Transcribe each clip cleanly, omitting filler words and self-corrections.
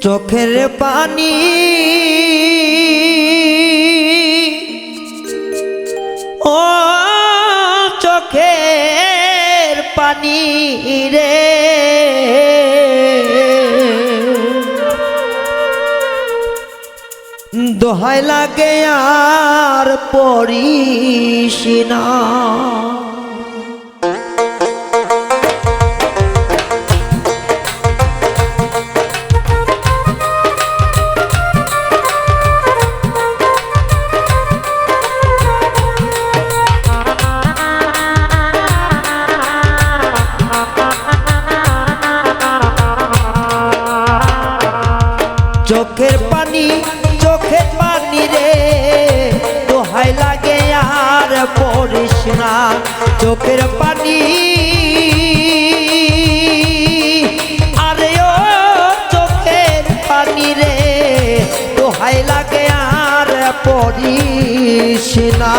চোখের পানি ও চোখের পানি রে দোহাই লাগে আর পড়িস না। চোখের পানি রে দোহাই লাগে আর পড়িস না। চোখের পানি আরে ও চোখের পানি রে দোহাই লাগে আর পড়িস না।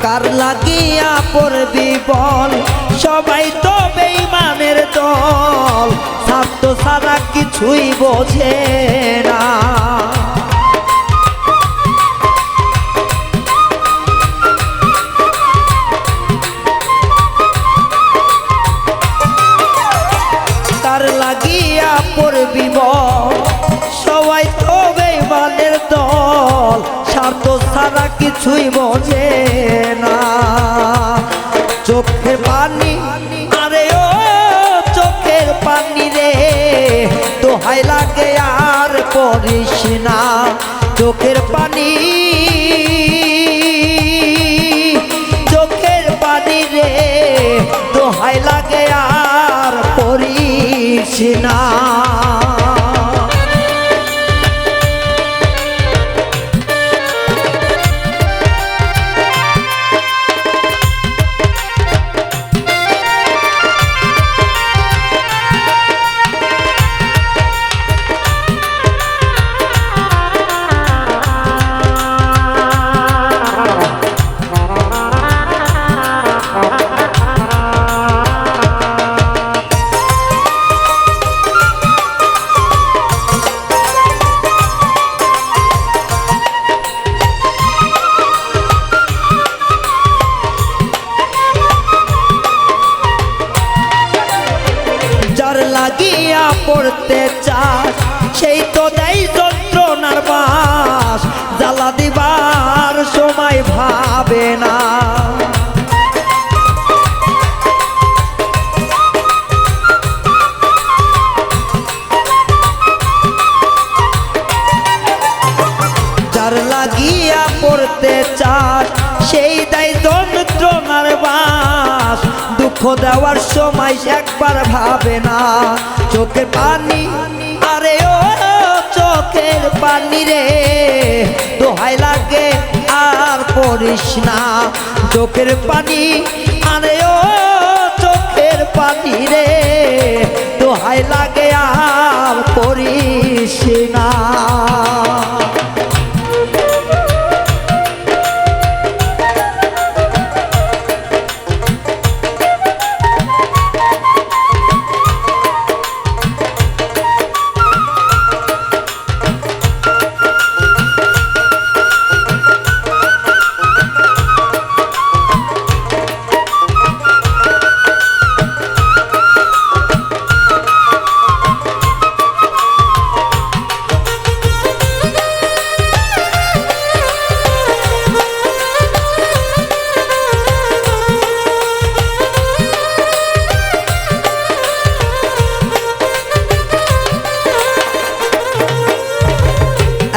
কার লাগিয়া পড়বি বল, সবাই তো বেঈমানের দল, স্বার্থ ছাড়া কিছুই বোঝে না। কার লাগিয়া পড়বি বল, সবাই তো বেঈমানের দল, স্বার্থ ছাড়া কিছুই বোঝে না। চোখের পানি আরে ও চোখের পানি রে দোহাই লাগে আর পড়িস না। চোখের পানি রে দোহাই লাগে আর পড়িস না। লাগিয়া পড়তে চাস সেই তো দেয় যন্ত্রণার বাস, জ্বালা দিবার সময় ভাবে না। যার লাগিয়া পড়তে চাস সেই দেয় যন্ত্রণার বাস, দুঃখ দেওয়ার সময় একবার ভাবে না। চোখের পানি আরে ও চোখের পানি রে দোহাই লাগে আর পড়িস না। চোখের পানি আরে ও চোখের পানি রে দোহাই লাগে আর পড়িস না।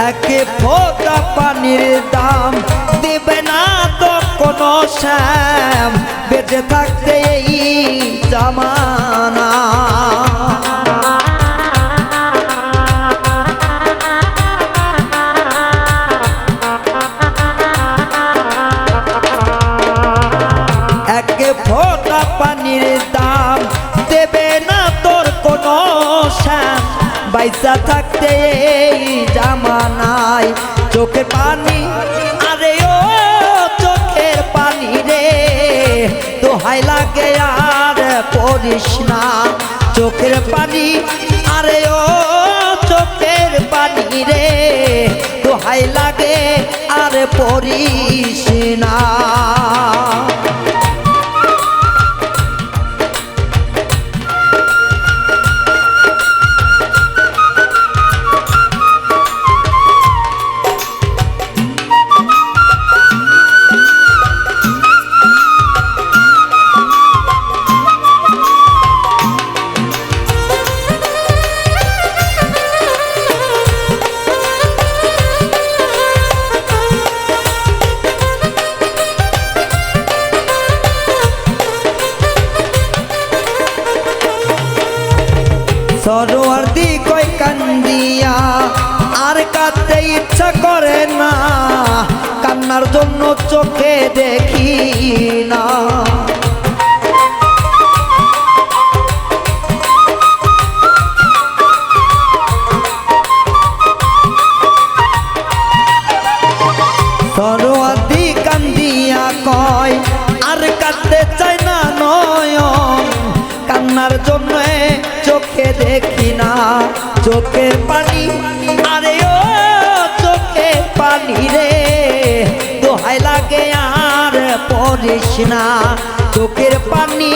একে ফোঁটা পানির দাম দেবে না তো কোনো শ্যাম, বেঁচে থাকতে এই চোখের পানি আরে ও চোখের পানি রে দোহাই লাগে আর পড়িস না চোখের পানি আরে ও চোখের পানি রে দোহাই লাগে আর পড়িস না সরোয়ার্দি কই কান্দিয়া আর কাঁদতে ইচ্ছা করে না কান্নার জন্য চোখে দেখি না সরোয়ার্দি কান্দিয়া কয় আর কাঁদতে চাই না নয়ন কান্নার জন্য চোখে দেখি না চোখের পানি আরে ও চোখের পানি রে দোহাই লাগে আর পড়িস না চোখের পানি